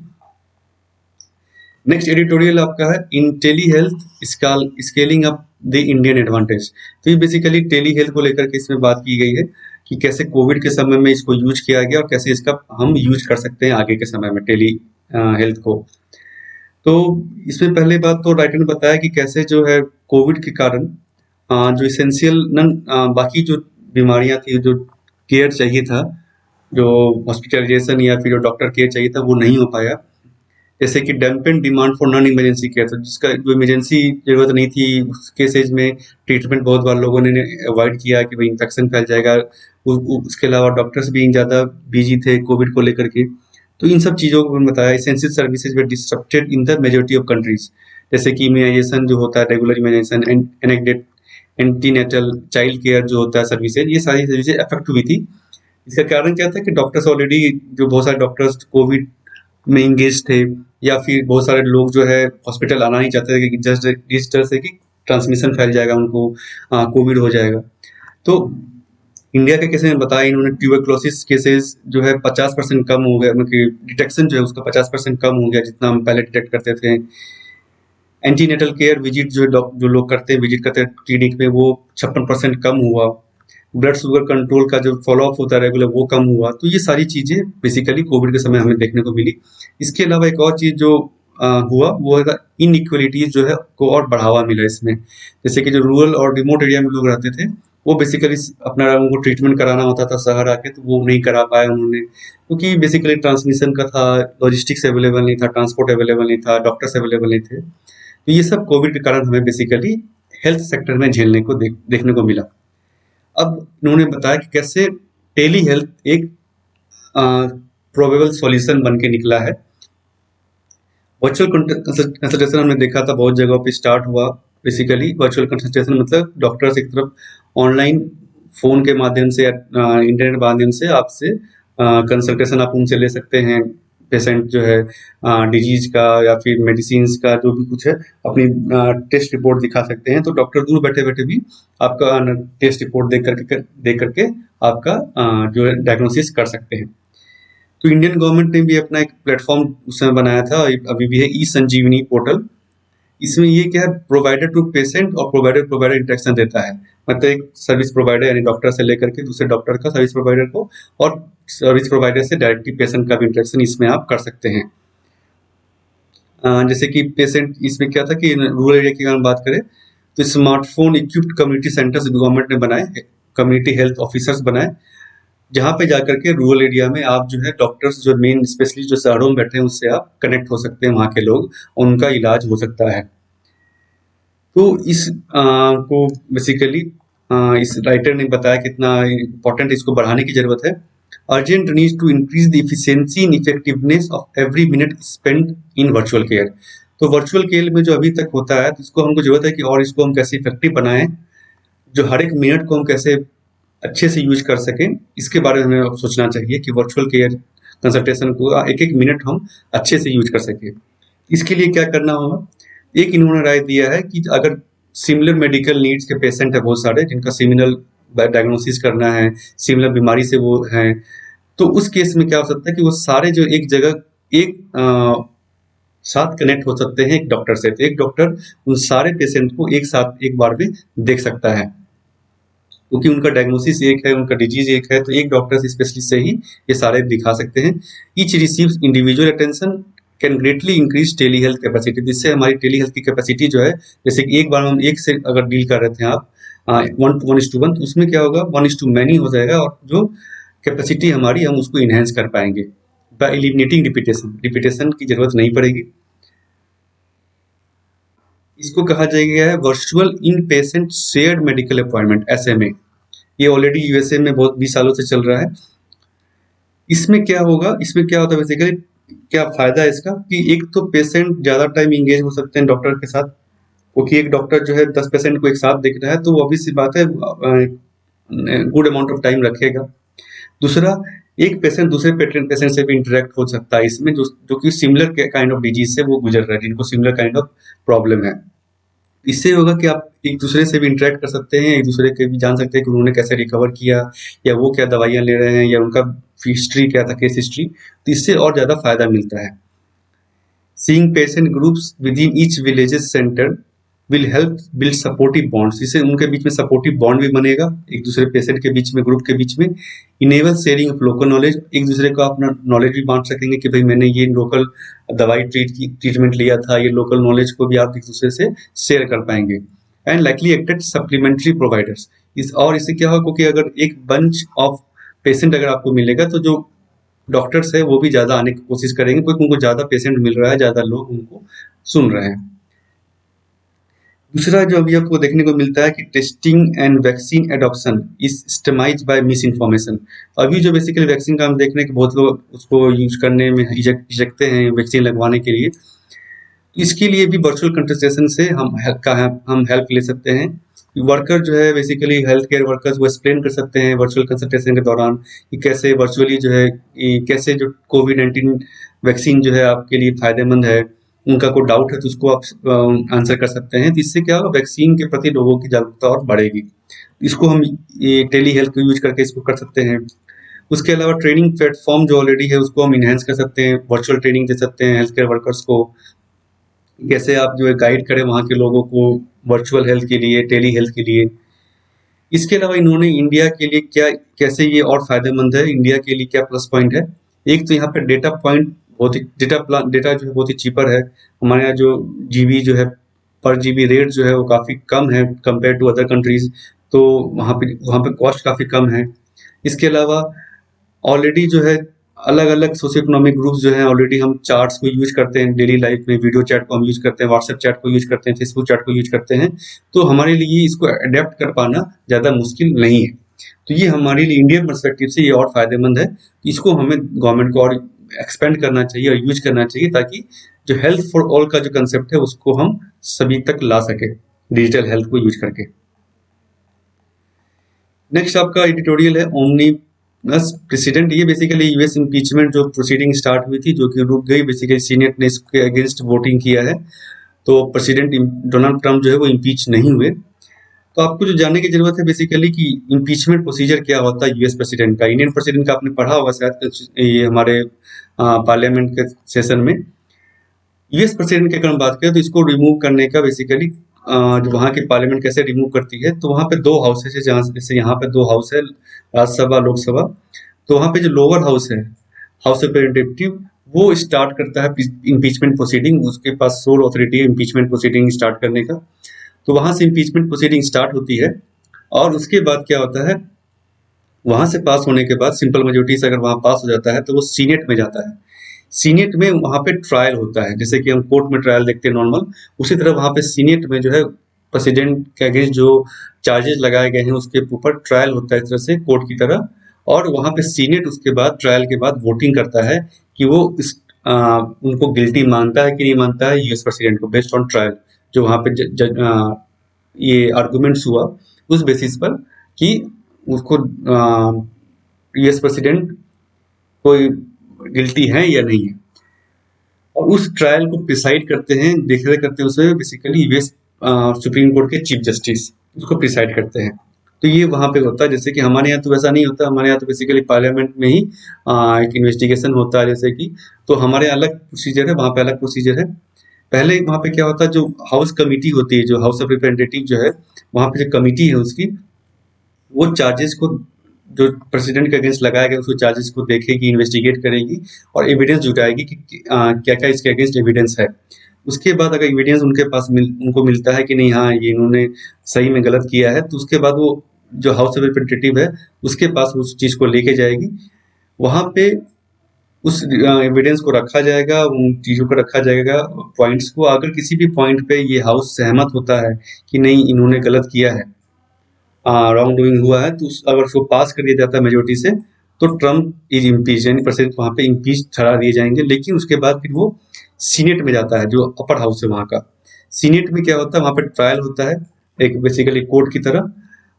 A: नेक्स्ट एडिटोरियल आपका है in telehealth scaling up the Indian advantage. तो ये बेसिकली टेली हेल्थ को लेकर के इसमें बात की गई है कि कैसे कोविड के समय में इसको यूज किया गया और कैसे इसका हम यूज कर सकते हैं आगे के समय में टेली हेल्थ को। तो इसमें पहले बात तो राइटर ने बताया कि कैसे जो है कोविड के कारण जो इसेंशियल बाकी जो बीमारियां थी, जो केयर चाहिए था, जो हॉस्पिटलाइजेशन या फिर जो डॉक्टर केयर चाहिए था, वो नहीं हो पाया। जैसे कि dampen demand for non emergency care, तो जिसका जो इमरजेंसी जरूरत नहीं थी उस केसेज में ट्रीटमेंट बहुत बार लोगों ने अवॉइड किया कि भाई इन्फेक्शन फैल जाएगा। उसके अलावा डॉक्टर्स भी ज़्यादा बिजी थे कोविड को लेकर के। तो इन सब चीज़ों को मैंने बताया, essential services were disrupted in the majority of countries, जैसे कि इम्यूनाइजेशन जो होता है, रेगुलर इम्यूनाइजेशन, एनेक्डेट एंटीनेटल चाइल्ड केयर जो होता है सर्विसेज, ये सारी सर्विसेज अफेक्ट हुई थी। इसका कारण क्या था कि डॉक्टर्स ऑलरेडी, जो बहुत सारे डॉक्टर्स कोविड में इंगेज थे, या फिर बहुत सारे लोग जो है हॉस्पिटल आना नहीं चाहते थे कि जस्ट इस डर से कि ट्रांसमिशन फैल जाएगा, उनको कोविड हो जाएगा। तो इंडिया के केस में बताया इन्होंने, ट्यूबरक्लोसिस केसेस जो है 50% कम हो गया, मतलब डिटेक्शन जो है उसका 50% कम हो गया जितना हम पहले डिटेक्ट करते थे। एंटीनेटल केयर विजिट जो लोग करते हैं, विजिट करते हैं क्लिनिक में, वो 56% कम हुआ। ब्लड शुगर कंट्रोल का जो फॉलोअप होता है रेगुलर, वो कम हुआ। तो ये सारी चीज़ें बेसिकली कोविड के समय हमें देखने को मिली। इसके अलावा एक और चीज़ जो हुआ वो है इनइक्वलिटीज जो है को और बढ़ावा मिला इसमें। जैसे कि जो रूरल और रिमोट एरिया में लोग रहते थे, वो बेसिकली अपना उनको ट्रीटमेंट कराना होता था शहर आके, तो वो नहीं करा पाए उन्होंने, क्योंकि बेसिकली ट्रांसमिशन का था, लॉजिस्टिक्स अवेलेबल नहीं था, ट्रांसपोर्ट अवेलेबल नहीं था, डॉक्टर्स अवेलेबल नहीं थे। तो ये सब कोविड के कारण हमें बेसिकली हेल्थ सेक्टर में झेलने को देखने को मिला। अब इन्होंने बताया कि कैसे टेली हेल्थ एक प्रोबेबल सॉल्यूशन बन के निकला है। वर्चुअल कंसल्टेशन हमने देखा था बहुत जगहों पे स्टार्ट हुआ। बेसिकली वर्चुअल कंसल्टेशन मतलब डॉक्टर्स एक तरफ ऑनलाइन फोन के माध्यम से या इंटरनेट माध्यम से आपसे कंसल्टेशन आप उनसे ले सकते हैं। पेशेंट जो है डिजीज का या फिर मेडिसिन का जो भी कुछ है, अपनी टेस्ट रिपोर्ट दिखा सकते हैं, तो डॉक्टर दूर बैठे बैठे भी आपका टेस्ट रिपोर्ट देख करके आपका जो है डायग्नोसिस कर सकते हैं। तो इंडियन गवर्नमेंट ने भी अपना एक प्लेटफॉर्म उस समय बनाया था, अभी भी है, ई संजीवनी पोर्टल। इसमें ये क्या है, प्रोवाइडर टू पेशेंट और प्रोवाइडर प्रोवाइडर इंटरेक्शन देता है। मतलब एक सर्विस प्रोवाइडर यानी डॉक्टर से लेकर के दूसरे डॉक्टर का सर्विस प्रोवाइडर को, और सर्विस प्रोवाइडर से डायरेक्टली पेशेंट का भी इंटरेक्शन इसमें आप कर सकते हैं। जैसे कि पेशेंट इसमें क्या था कि रूरल एरिया की अगर हम बात करें तो smartphone equipped community centres government ने बनाए, कम्युनिटी हेल्थ ऑफिसर्स बनाए, जहाँ पे जाकर के रूरल एरिया में आप जो है डॉक्टर्स जो मेन स्पेशलिस्ट जो शहरों में बैठे हैं उससे आप कनेक्ट हो सकते हैं, वहाँ के लोग, उनका इलाज हो सकता है। तो इस को बेसिकली इस राइटर ने बताया कितना इम्पोर्टेंट इसको बढ़ाने की जरूरत है। Urgent needs to increase the efficiency and effectiveness of every minute spend in virtual care. तो वर्चुअल केयर में जो अभी तक होता है, तो इसको हमको जरूरत है कि और इसको हम कैसे इफेक्टिव बनाएं, जो हर एक मिनट को हम कैसे अच्छे से यूज कर सकें, इसके बारे में हमें सोचना चाहिए कि वर्चुअल केयर कंसल्टेशन को एक एक मिनट हम अच्छे से यूज कर सकें। इसके लिए क्या करना होगा, एक इन्होंने राय दिया है कि अगर सिमिलर मेडिकल नीड्स के पेशेंट है बहुत सारे, जिनका सिमिलर डायग्नोसिस करना है, सिमिलर बीमारी से वो हैं, तो उस केस में क्या हो सकता है कि वो सारे जो एक जगह एक साथ कनेक्ट हो सकते हैं एक डॉक्टर से। तो एक डॉक्टर उन सारे पेशेंट को एक साथ एक बार में देख सकता है, क्योंकि उनका डायग्नोसिस एक है, उनका डिजीज एक है, तो एक डॉक्टर स्पेशलिस्ट से ही ये सारे दिखा सकते हैं। Each receives individual attention can greatly increase tele health capacity. जिससे हमारी टेली हेल्थ की कैपेसिटी जो है, जैसे कि एक बार हम एक से अगर डील कर रहे थे आप 1:1, तो उसमें क्या होगा 1:many हो जाएगा, और जो कैपेसिटी हमारी हम उसको इनहेंस कर पाएंगे बाय एलिमिनेटिंग रिपीटेशन। रिपीटेशन की जरूरत नहीं पड़ेगी। इसको कहा जाएगा है virtual in patient shared medical appointment, SMA। ये ऑलरेडी यूएसए में बहुत 20 सालों से चल रहा है। इसमें क्या होगा, इसमें क्या होता है बेसिकली, क्या फायदा है इसका, कि एक तो पेशेंट ज्यादा टाइम इंगेज हो सकते हैं डॉक्टर के साथ, क्योंकि एक डॉक्टर जो है 10 पेशेंट को एक साथ देख रहा है, तो वो ऑब्वियस सी बात है गुड अमाउंट ऑफ टाइम रखेगा। दूसरा, एक पेशेंट दूसरे पेशेंट से भी इंटरेक्ट हो सकता है इसमें, जो कि सिमिलर काइंड ऑफ डिजीज से वो गुजर रहा है, जिनको सिमिलर काइंड ऑफ प्रॉब्लम है। इससे होगा कि आप एक दूसरे से भी इंटरेक्ट कर सकते हैं, एक दूसरे के भी जान सकते हैं कि उन्होंने कैसे रिकवर किया, या वो क्या दवाइयाँ ले रहे हैं, या उनका हिस्ट्री क्या था, केस हिस्ट्री। तो इससे और ज़्यादा फायदा मिलता है। Seeing patient groups with in each villages centre will help build supportive bonds, इससे उनके बीच में सपोर्टिव बॉन्ड भी बनेगा, एक दूसरे पेशेंट के बीच में, ग्रुप के बीच में। Enable sharing of local knowledge, एक दूसरे को अपना नॉलेज भी बांट सकेंगे कि भाई मैंने ये लोकल दवाई ट्रीटमेंट लिया था, ये लोकल नॉलेज को भी आप एक दूसरे से शेयर कर पाएंगे। And likely acted supplementary providers, और इससे क्या होगा, क्योंकि अगर एक बंच ऑफ पेशेंट अगर आपको मिलेगा तो जो डॉक्टर्स है वो भी ज़्यादा आने की कोशिश करेंगे, क्योंकि उनको ज़्यादा पेशेंट मिल रहा है, ज़्यादा लोग उनको सुन रहे हैं। दूसरा जो अभी आपको देखने को मिलता है कि testing and vaccine adoption is systemise by misinformation. अभी जो बेसिकली वैक्सीन का हम देख रहे हैं कि बहुत लोग उसको यूज करने में हिचकते हैं वैक्सीन लगवाने के लिए, इसके लिए भी वर्चुअल कंसल्टेशन से हम हेल्प ले सकते हैं। वर्कर जो है बेसिकली हेल्थ केयर वर्कर्स वो एक्सप्लेन कर सकते हैं वर्चुअल कंसल्टेशन के दौरान कि कैसे वर्चुअली जो है कैसे जो कोविड-19 वैक्सीन जो है आपके लिए फायदेमंद है, उनका कोई डाउट है तो उसको आप आंसर कर सकते हैं। तो इससे क्या होगा, वैक्सीन के प्रति लोगों की जागरूकता और बढ़ेगी। इसको हम ये टेली हेल्थ को यूज करके इसको कर सकते हैं। उसके अलावा ट्रेनिंग प्लेटफॉर्म जो ऑलरेडी है उसको हम इनहेंस कर सकते हैं, वर्चुअल ट्रेनिंग दे सकते हैं हेल्थ केयर वर्कर्स को, कैसे आप जो है गाइड करें वहाँ के लोगों को वर्चुअल हेल्थ के लिए, टेली हेल्थ के लिए। इसके अलावा इन्होंने इंडिया के लिए क्या, कैसे ये और फायदेमंद है, इंडिया के लिए क्या प्लस पॉइंट है। एक तो यहाँ पे डेटा पॉइंट बहुत ही डेटा जो है बहुत ही चीपर है। हमारे यहाँ जो जीबी जो है पर जीबी रेट जो है वो काफ़ी कम है कंपेयर टू अदर कंट्रीज, तो वहाँ पे कॉस्ट काफ़ी कम है। इसके अलावा ऑलरेडी जो है अलग अलग सोशियो इकोनॉमिक ग्रुप्स जो हैं ऑलरेडी हम चार्ट्स को यूज करते हैं डेली लाइफ में, वीडियो चैट को हम यूज करते हैं, व्हाट्सएप चैट को यूज करते हैं, फेसबुक चैट को यूज करते हैं, तो हमारे लिए इसको अडेप्ट कर पाना ज़्यादा मुश्किल नहीं है। तो ये हमारे लिए इंडियन पर्सपेक्टिव से ये और फायदेमंद है। इसको हमें गवर्नमेंट को और एक्सपेंड करना चाहिए और यूज करना चाहिए, ताकि जो हेल्थ फॉर ऑल का जो कंसेप्ट है उसको हम सभी तक ला सके डिजिटल हेल्थ को यूज करके। नेक्स्ट आपका एडिटोरियल है ओमनीबस प्रेसिडेंट। ये बेसिकली यूएस इम्पीचमेंट जो प्रोसीडिंग स्टार्ट हुई थी जो कि रुक गई, बेसिकली सीनेट ने इसके अगेंस्ट वोटिंग किया है, तो प्रेसिडेंट डोनाल्ड ट्रंप जो है वो इम्पीच नहीं हुए। तो आपको जो जानने की जरूरत है बेसिकली कि इम्पीचमेंट प्रोसीजर क्या होता है यूएस प्रेसिडेंट का। इंडियन प्रेसिडेंट का आपने पढ़ा होगा शायद ये हमारे पार्लियामेंट के सेशन में। यूएस प्रेसिडेंट की अगर हम बात करें तो इसको रिमूव करने का बेसिकली जो वहाँ की पार्लियामेंट कैसे रिमूव करती है, तो वहाँ पे दो हाउसेस है, जहाँ जैसे यहाँ पे दो हाउस है, राज्यसभा लोकसभा। तो वहाँ पे जो लोअर हाउस है, हाउस ऑफ रिप्रेजेंटेटिव, वो स्टार्ट करता है इम्पीचमेंट प्रोसीडिंग, उसके पास सोल अथॉरिटी है इम्पीचमेंट प्रोसीडिंग स्टार्ट करने का। तो वहाँ से इम्पीचमेंट प्रोसीडिंग स्टार्ट होती है, और उसके बाद क्या होता है, वहाँ से पास होने के बाद सिंपल मेजोरिटी से अगर वहाँ पास हो जाता है तो वो सीनेट में जाता है। सीनेट में वहाँ पे ट्रायल होता है, जैसे कि हम कोर्ट में ट्रायल देखते हैं नॉर्मल, उसी तरह वहाँ पे सीनेट में जो है प्रेसिडेंट के अगेंस्ट जो चार्जेस लगाए गए हैं उसके ऊपर ट्रायल होता है, इस तरह से कोर्ट की तरह। और वहाँ पे सीनेट उसके बाद ट्रायल के बाद वोटिंग करता है कि वो उनको गिल्टी मानता है कि नहीं मानता है यूएस प्रेसिडेंट को, बेस्ड ऑन ट्रायल। जो वहाँ पे ये आर्गुमेंट्स हुआ उस बेसिस पर कि उसको यूएस प्रेसिडेंट कोई गिल्टी है या नहीं है। और उस ट्रायल को प्रिसाइड करते हैं, देखरेख करते हैं उसमें बेसिकली यूएस सुप्रीम कोर्ट के चीफ जस्टिस उसको प्रिसाइड करते हैं। तो ये वहाँ पे होता है, जैसे कि हमारे यहाँ तो वैसा नहीं होता, हमारे यहाँ तो बेसिकली पार्लियामेंट में ही एक इन्वेस्टिगेशन होता है, जैसे कि तो हमारे अलग प्रोसीजर है, वहाँ पे अलग प्रोसीजर है। पहले वहाँ पे क्या होता है, जो हाउस कमिटी होती है, जो हाउस ऑफ रिप्रेजेंटेटिव जो है, वहाँ पे जो कमिटी है उसकी, वो चार्जेस को जो प्रेसिडेंट के अगेंस्ट लगाया गया उसको चार्जेस को देखेगी, इन्वेस्टिगेट करेगी और एविडेंस जुटाएगी कि क्या क्या इसके अगेंस्ट एविडेंस है। उसके बाद अगर एविडेंस उनके पास उनको मिलता है कि नहीं, हाँ ये इन्होंने सही में गलत किया है, तो उसके बाद वो जो हाउस ऑफ रिप्रेजेंटेटिव है उसके पास उस चीज़ को लेके जाएगी। वहाँ पे उस एविडेंस को रखा जाएगा, उन चीज़ों को रखा जाएगा, पॉइंट्स को। अगर किसी भी पॉइंट पे ये हाउस सहमत होता है कि नहीं इन्होंने गलत किया है, रॉन्ग डूइंग हुआ है, तो अगर उसको पास कर दिया जाता है मेजोरिटी से, तो ट्रम्प इज इम्पीच, यानी प्रेसिडेंट वहाँ पे इम्पीच ठहरा दिए जाएंगे। लेकिन उसके बाद फिर वो सीनेट में जाता है, जो अपर हाउस है वहाँ का। सीनेट में क्या होता है, वहाँ पे ट्रायल होता है एक बेसिकली कोर्ट की तरह,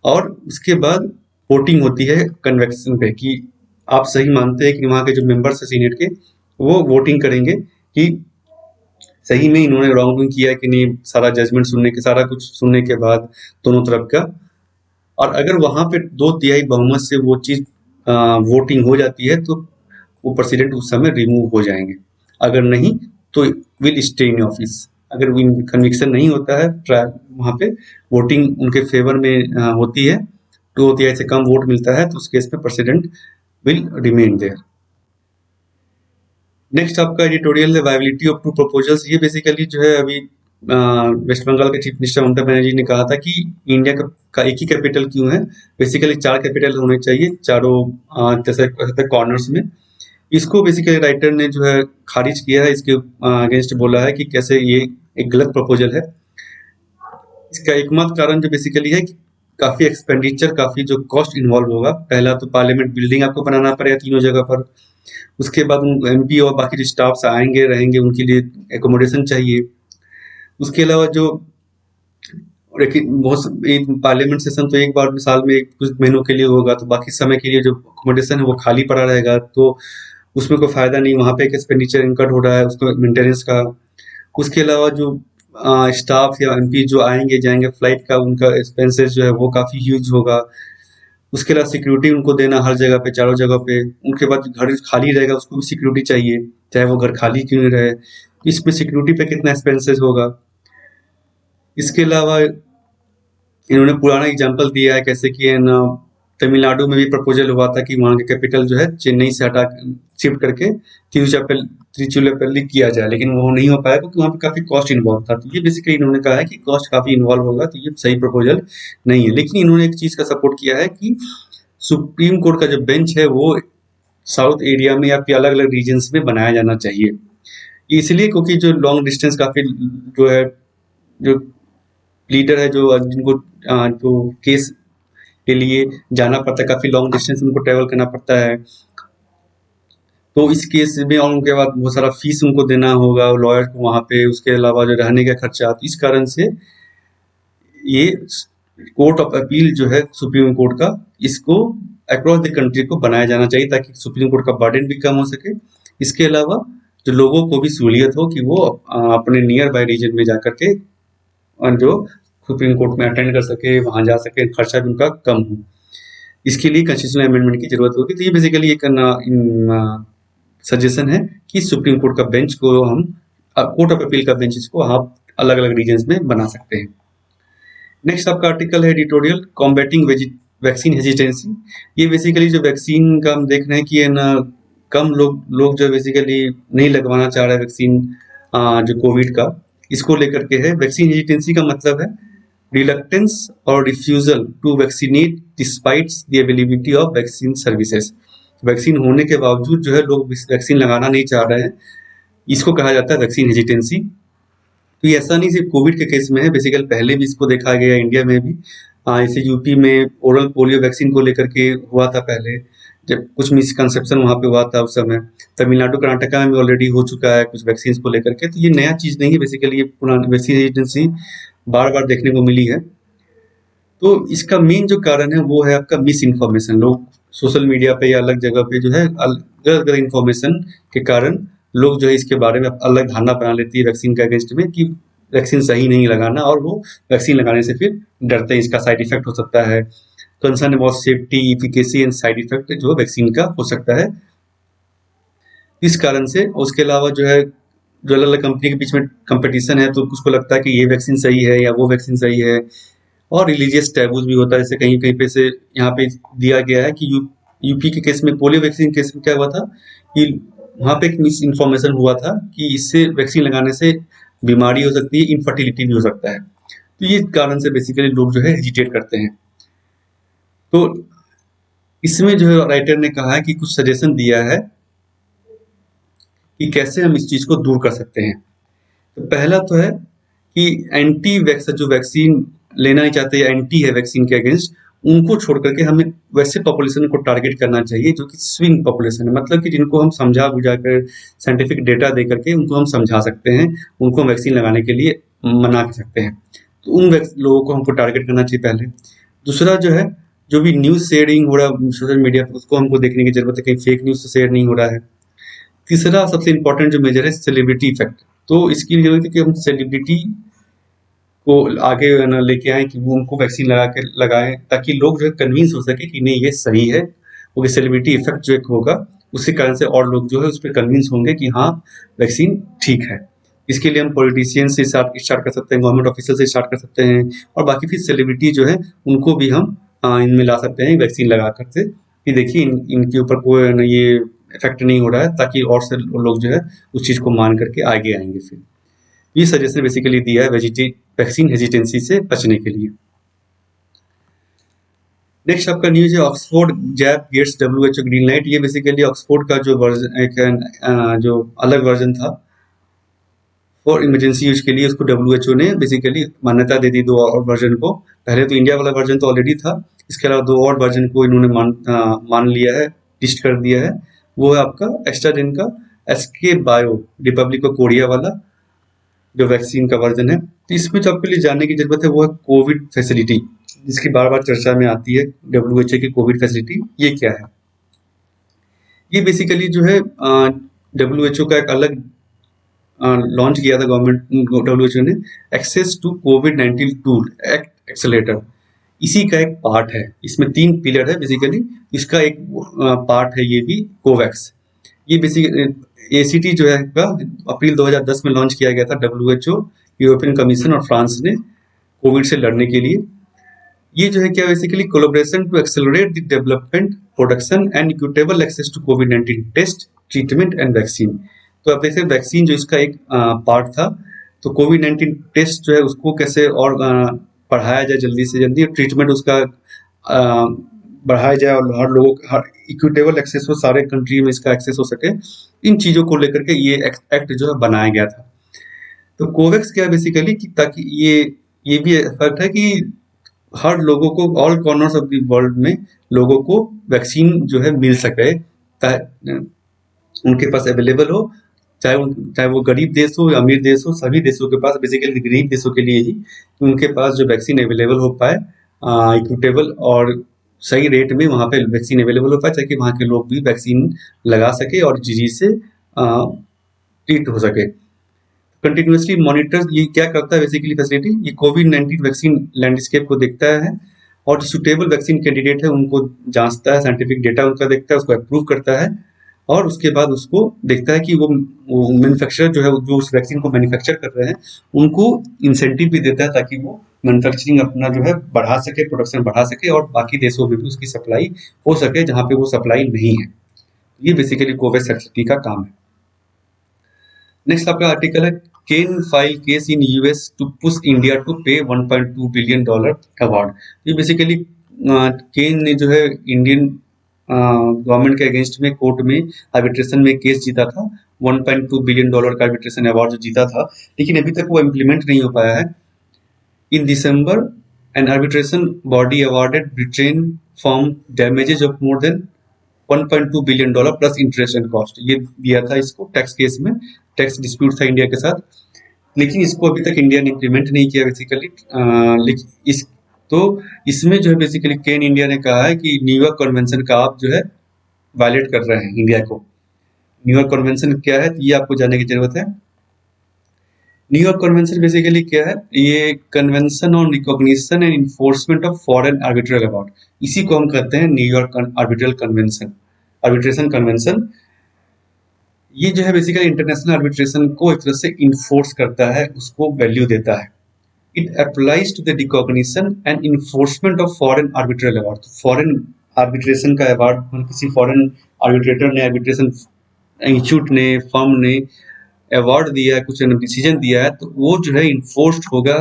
A: और उसके बाद वोटिंग होती है कन्वेक्शन पे कि आप सही मानते हैं कि वहाँ के जो मेंबर्स है सीनेट के, वो वोटिंग करेंगे कि सही में इन्होंने रॉन्ग डूइंग किया है कि नहीं, सारा जजमेंट सुनने के, सारा कुछ सुनने के बाद दोनों तरफ का। और अगर वहाँ पे 2/3 बहुमत से वो चीज़ वोटिंग हो जाती है तो वो प्रेसिडेंट उस समय रिमूव हो जाएंगे, अगर नहीं तो विल स्टे इन ऑफिस। अगर कन्विक्शन नहीं होता है वहाँ पे वोटिंग उनके फेवर में होती है, टू तिहाई से कम वोट मिलता है, तो उस केस में president will remain there. Next आपका एडिटोरियल है वायबिलिटी ऑफ टू प्रपोजल्स। ये बेसिकली जो है अभी वेस्ट बंगाल के चीफ मिनिस्टर ममता बनर्जी ने कहा था कि इंडिया का एक ही कैपिटल क्यों है, बेसिकली 4 कैपिटल होने चाहिए चारों जैसे कॉर्नर्स में। इसको बेसिकली राइटर ने जो है खारिज किया है, इसके अगेंस्ट बोला है कि कैसे ये एक गलत प्रपोजल है। इसका एकमात्र कारण जो बेसिकली है कि काफी एक्सपेंडिचर, काफी जो कॉस्ट इन्वॉल्व होगा। पहला तो पार्लियामेंट बिल्डिंग आपको बनाना पड़ेगा तीनों जगह पर, उसके बाद एमपी और बाकी जो स्टाफ्स आएंगे रहेंगे उनके लिए एकोमोडेशन चाहिए। उसके अलावा जो बहुत पार्लियामेंट सेशन तो एक बार साल में कुछ महीनों के लिए होगा, तो बाकी समय के लिए जो अकोमोडेशन है वो खाली पड़ा रहेगा, तो उसमें कोई फायदा नहीं। वहाँ पे एक एक्सपेंडिचर इनकट हो रहा है उसको मेंटेनेंस का। उसके अलावा जो स्टाफ या एमपी जो आएंगे जाएंगे, फ्लाइट का उनका एक्सपेंसेस जो है वो काफी ह्यूज होगा। उसके अलावा सिक्योरिटी उनको देना हर जगह पे, चारों जगह पे। उनके बाद घर खाली रहेगा उसको भी सिक्योरिटी चाहिए, चाहे वो घर खाली क्यों नहीं रहे। इसमें सिक्योरिटी पे कितना एक्सपेंसेस होगा। इसके अलावा इन्होंने पुराना एग्जाम्पल दिया है कैसे कि तमिलनाडु में भी प्रपोजल हुआ था कि वहाँ के कैपिटल जो है चेन्नई से हटा शिफ्ट करके तिरुचिरापल्ली किया जाए, लेकिन वो नहीं हो पाया क्योंकि वहाँ पे काफी कॉस्ट इन्वॉल्व था। तो ये बेसिकली इन्होंने कहा है कि कॉस्ट काफी इन्वॉल्व होगा, तो ये सही प्रपोजल नहीं है। लेकिन इन्होंने एक चीज का सपोर्ट किया है कि सुप्रीम कोर्ट का जो बेंच है वो साउथ एरिया में या फिर अलग अलग रीजन्स में बनाया जाना चाहिए। इसलिए क्योंकि जो लॉन्ग डिस्टेंस काफी जो है, जो लीडर है जो जिनको जो केस के लिए जाना पड़ता है, काफी लॉन्ग डिस्टेंस उनको ट्रेवल करना पड़ता है, तो इस केस में और उनके बाद बहुत सारा फीस उनको देना होगा लॉयर को वहाँ पे। उसके अलावा जो रहने का खर्चा, तो इस कारण से ये कोर्ट ऑफ अपील जो है सुप्रीम कोर्ट का, इसको अक्रॉस द कंट्री को बनाया जाना चाहिए ताकि सुप्रीम कोर्ट का बर्डन भी कम हो सके। इसके अलावा जो लोगों को भी सहूलियत हो कि वो अपने नियर बाय रीजन में जाकर के जो सुप्रीम कोर्ट में अटेंड कर सके, वहां जा सके, खर्चा भी उनका कम हो। इसके लिए कॉन्स्टिट्यूशनल अमेंडमेंट की जरूरत होगी। तो ये बेसिकली एक सजेशन है कि सुप्रीम कोर्ट का बेंच को हम, कोर्ट ऑफ अपील का बेंच को आप अलग अलग रीजन में बना सकते हैं। नेक्स्ट आपका आर्टिकल है एडिटोरियल कॉम्बैटिंग वैक्सीन हेजिटेंसी। ये बेसिकली जो वैक्सीन का हम देख रहे हैं कि ना कम लोग जो बेसिकली नहीं लगवाना चाह रहे हैं वैक्सीन जो कोविड का, इसको लेकर के है। वैक्सीन हेजिटेंसी का मतलब है रिलक्टेंस और refusal to vaccinate despite the availability of vaccine services. Vaccine होने के बावजूद जो है लोग वैक्सीन लगाना नहीं चाह रहे हैं, इसको कहा जाता है वैक्सीन हेजिटेंसी। तो ये ऐसा नहीं सिर्फ कोविड के केस में है, बेसिकली पहले भी इसको देखा गया इंडिया में भी। जैसे यूपी में ओरल पोलियो वैक्सीन को लेकर के हुआ था पहले, जब कुछ मिसकंसेप्शन वहाँ पे हुआ था उस समय। तमिलनाडु कर्नाटका में भी ऑलरेडी हो चुका है कुछ वैक्सीन को लेकर के, तो ये नया चीज नहीं है। बेसिकली ये पुरानी वैक्सीन हेजिटेंसी बार बार देखने को मिली है। तो इसका मेन जो कारण है वो है आपका मिस इन्फॉर्मेशन। लोग सोशल मीडिया पे या अलग जगह पे जो है अलग अलग इन्फॉर्मेशन के कारण लोग जो है इसके बारे में अलग धारणा बना लेती है वैक्सीन के अगेंस्ट में कि वैक्सीन सही नहीं लगाना, और वो वैक्सीन लगाने से फिर डरते हैं इसका साइड इफेक्ट हो सकता है। Concern about safety, efficacy and side effect जो वैक्सीन का हो सकता है, इस कारण से। उसके अलावा जो है जो अलग अलग कंपनी के बीच में कंपटीशन है, तो उसको लगता है कि ये वैक्सीन सही है या वो वैक्सीन सही है। और रिलीजियस टैबूज भी होता है, जैसे कहीं कहीं पे से यहाँ पे दिया गया है कि यूपी के केस में, पोलियो वैक्सीन केस में क्या हुआ था कि वहाँ पे एक मिस इन्फॉर्मेशन हुआ था कि इससे वैक्सीन लगाने से बीमारी हो सकती है, इनफर्टिलिटी भी हो सकता है। तो ये कारण से बेसिकली लोग जो है हेजिटेट करते हैं। तो इसमें जो है राइटर ने कहा है कि कुछ सजेशन दिया है कि कैसे हम इस चीज को दूर कर सकते हैं। तो पहला तो है कि एंटी वैक्स जो वैक्सीन लेना नहीं चाहते या एंटी है वैक्सीन के अगेंस्ट, उनको छोड़ करके हमें वैसे पॉपुलेशन को टारगेट करना चाहिए जो कि स्विंग पॉपुलेशन है, मतलब कि जिनको हम समझा बुझा कर साइंटिफिक डेटा दे करके उनको हम समझा सकते हैं, उनको वैक्सीन लगाने के लिए मना कर सकते हैं। तो उन लोगों को हमको टारगेट करना चाहिए पहले। दूसरा जो है, जो भी न्यूज शेयरिंग हो रहा है सोशल मीडिया पर, उसको हमको देखने की जरूरत है कहीं फेक न्यूज तो शेयर नहीं हो रहा है। तीसरा सबसे इंपॉर्टेंट जो मेजर है सेलिब्रिटी इफेक्ट। तो इसकी जरूरत है कि हम सेलिब्रिटी को आगे ना लेके आए कि वो उनको वैक्सीन लगा के लगाएं, ताकि लोग जो है कन्विंस हो सके कि नहीं ये सही है। वो सेलिब्रिटी इफेक्ट जो एक होगा उसके कारण से और लोग जो है उस पर कन्विंस होंगे कि हाँ वैक्सीन ठीक है। इसके लिए हम पॉलिटिशियन से स्टार्ट स्टार्ट कर सकते हैं, गवर्नमेंट ऑफिसर से स्टार्ट कर सकते हैं, और बाकी फिर सेलिब्रिटी जो है उनको भी हम इनमें ला सकते हैं वैक्सीन लगा कर से, कि देखिए इनके ऊपर कोई न ये इफेक्ट नहीं हो रहा है, ताकि और से लोग जो है उस चीज़ को मान करके आगे आएंगे। फिर ये सजेशन बेसिकली दिया है वैक्सीन हेजिटेंसी से बचने के लिए। नेक्स्ट आपका न्यूज है Oxford jab gets WHO green light. ये बेसिकली ऑक्सफोर्ड का जो वर्जन जो अलग वर्जन था फॉर इमरजेंसी यूज के लिए, उसको WHO ने बेसिकली मान्यता दे दी दो और वर्जन को। पहले तो इंडिया वाला वर्जन तो ऑलरेडी था, इसके अलावा दो और वर्जन को इन्होंने मान लिया है, लिस्ट कर दिया है। वो है आपका एस्ट्राजेन का SK bio Republic of Korea वाला जो वैक्सीन का वर्जन है। तो इसमें जो आपके लिए जानने की जरूरत है वो है कोविड फैसिलिटी, जिसकी बार बार चर्चा में आती है। WHO की कोविड फैसिलिटी ये क्या है? ये बेसिकली जो है WHO का एक अलग लॉन्च किया था गवर्नमेंट WHO ने, एक्सेस टू कोविड-19 टूल एक्ट एक्सेलेटर। इसी का एक पार्ट है, इसमें 3 पिलर है बेसिकली। इसका एक पार्ट है ये भी कोवैक्स। ये बेसिकली ACT जो है का अप्रैल 2010 में लॉन्च किया गया था WHO, यूरोपियन कमीशन और फ्रांस ने कोविड से लड़ने के लिए। ये जो है क्या basically collaboration to accelerate the development, production and equitable access to कोविड-19 टेस्ट, ट्रीटमेंट एंड वैक्सीन। तो आप देखिए वैक्सीन जो इसका एक पार्ट था, तो कोविड-19 टेस्ट जो है उसको कैसे और बढ़ाया जाए जल्दी से जल्दी, और ट्रीटमेंट उसका बढ़ाया जाए और हर लोगों हर इक्विटेबल एक्सेस हो, सारे कंट्री में इसका एक्सेस हो सके। इन चीज़ों को लेकर के ये एक्ट जो है बनाया गया था। तो कोवैक्स क्या है बेसिकली कि ताकि ये भी फैक्ट है कि हर लोगों को all corners of the world में लोगों को वैक्सीन जो है मिल सके, उनके पास अवेलेबल हो, चाहे वो गरीब देश हो या अमीर देश हो, सभी देशों के पास, बेसिकली गरीब देशों के लिए ही उनके पास जो वैक्सीन अवेलेबल हो पाए इक्विटेबल और सही रेट में वहाँ पे वैक्सीन अवेलेबल हो पाए, ताकि वहाँ के लोग भी वैक्सीन लगा सके और डिजीज से ट्रीट हो सके। कंटिन्यूसली मॉनिटर ये क्या करता है बेसिकली फैसिलिटी, ये कोविड-19 वैक्सीन लैंडस्केप को देखता है और जो सुटेबल वैक्सीन कैंडिडेट है उनको जांचता है, साइंटिफिक डेटा उनका देखता है, उसको अप्रूव करता है, और उसके बाद उसको देखता है कि वो मैन्युफैक्चरर जो है जो उस वैक्सीन को मैन्युफैक्चर कर रहे हैं उनको इंसेंटिव भी देता है, ताकि वो मैन्युफैक्चरिंग अपना जो है बढ़ा सके, प्रोडक्शन बढ़ा सके और बाकी देशों में भी उसकी सप्लाई हो सके जहाँ पे वो सप्लाई नहीं है। ये बेसिकली कोवैक्स फैसिलिटी का काम है। नेक्स्ट आपका आर्टिकल है Cairn file case in US to push India to pay $1.2 billion award. ये बेसिकली केन ने जो है इंडियन गवर्नमेंट के अगेंस्ट में कोर्ट में आर्बिट्रेशन में केस जीता था, $1.2 बिलियन का आर्बिट्रेशन अवार्ड जो जीता था, लेकिन अभी तक वो इम्प्लीमेंट नहीं हो पाया है। In December an arbitration body awarded Britain firm damages of more than $1.2 billion plus interest and cost. ये दिया था इसको टैक्स केस में, टैक्स डिस्प्यूट था इंडिया के साथ, लेकिन इसको अभी तक इंडिया ने इम्प्लीमेंट नहीं किया बेसिकली। लेकिन इसमें जो है बेसिकली केन इंडिया ने कहा है कि न्यूयॉर्क कन्वेंशन का आप जो है वायलेट कर रहे हैं इंडिया को। न्यूयॉर्क कन्वेंशन क्या है ये आपको जानने की जरूरत है। न्यूयॉर्क कन्वेंशन बेसिकली क्या है, ये convention on recognition and enforcement of foreign arbitral award, इसी को हम कहते हैं New York arbitral convention, arbitration convention. ये जो है बेसिकली इंटरनेशनल आर्बिट्रेशन को एक तरह से इन्फोर्स करता है, उसको वैल्यू देता है। It applies to the recognition and enforcement of foreign arbitral award. Foreign arbitration का अवार्ड किसी फॉरेन आर्बिट्रेटर ने, आर्बिट्रेशन इंस्टीट्यूट ने, फर्म ने अवार्ड दिया है, कुछ डिसीजन दिया है, तो वो जो है इन्फोर्स्ड होगा,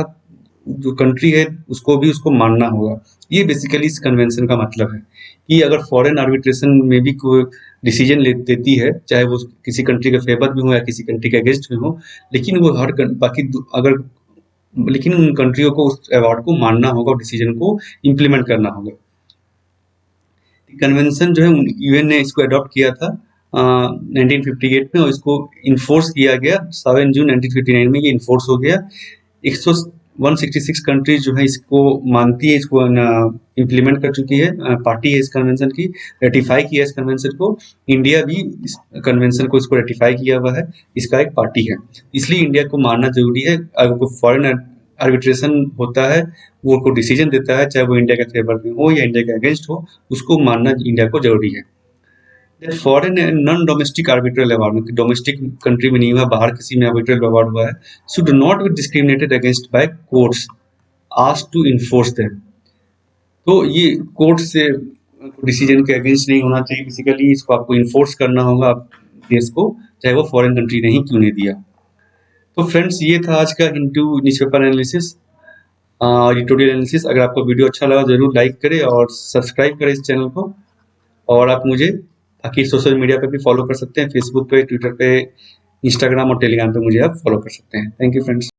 A: जो कंट्री है उसको भी उसको मानना होगा। ये बेसिकली इस कन्वेंशन का मतलब है कि अगर फॉरेन आर्बिट्रेशन में भी कोई डिसीजन देती है, चाहे वो किसी कंट्री के फेवर में हो या किसी कंट्री के अगेंस्ट में हो, लेकिन वो हर लेकिन उन कंट्रियों को उस अवार्ड को मानना होगा और डिसीजन को इम्प्लीमेंट करना होगा। कन्वेंशन जो है UN ने इसको अडॉप्ट किया था 1958 में, और इसको इन्फोर्स किया गया 7 जून 1959 में, ये इन्फोर्स हो गया। 166 कंट्रीज जो है इसको मानती है, इसको इम्प्लीमेंट कर चुकी है, पार्टी है इस कन्वेंशन की, रेटिफाई किया इस कन्वेंशन को। इंडिया भी इस कन्वेंशन को इसको रेटिफाई किया हुआ है, इसका एक पार्टी है, इसलिए इंडिया को मानना जरूरी है। अगर कोई फॉरेन आर्बिट्रेशन होता है, वो को डिसीजन देता है, चाहे वो इंडिया के फेवर में हो या इंडिया के अगेंस्ट हो, उसको मानना इंडिया को जरूरी है। That foreign and non domestic arbitral award, domestic country में नहीं हुआ, बाहर किसी में आर्बिट्रल अवार्ड हुआ है, should not be discriminated against by courts asked to enforce them. तो ये कोर्ट से डिसीजन के अगेंस्ट नहीं होना चाहिए, बेसिकली इसको आपको इन्फोर्स करना होगा आप देश को, चाहे वो फॉरेन कंट्री ने ही क्यों नहीं दिया। तो फ्रेंड्स ये था आज का into newspaper analysis, editorial analysis. अगर आपको वीडियो अच्छा लगा जरूर लाइक करें और सब्सक्राइब करें इस चैनल को। और आप मुझे बाकी सोशल मीडिया पे भी फॉलो कर सकते हैं, फेसबुक पे, ट्विटर पे, इंस्टाग्राम और टेलीग्राम पे मुझे आप फॉलो कर सकते हैं। Thank you friends.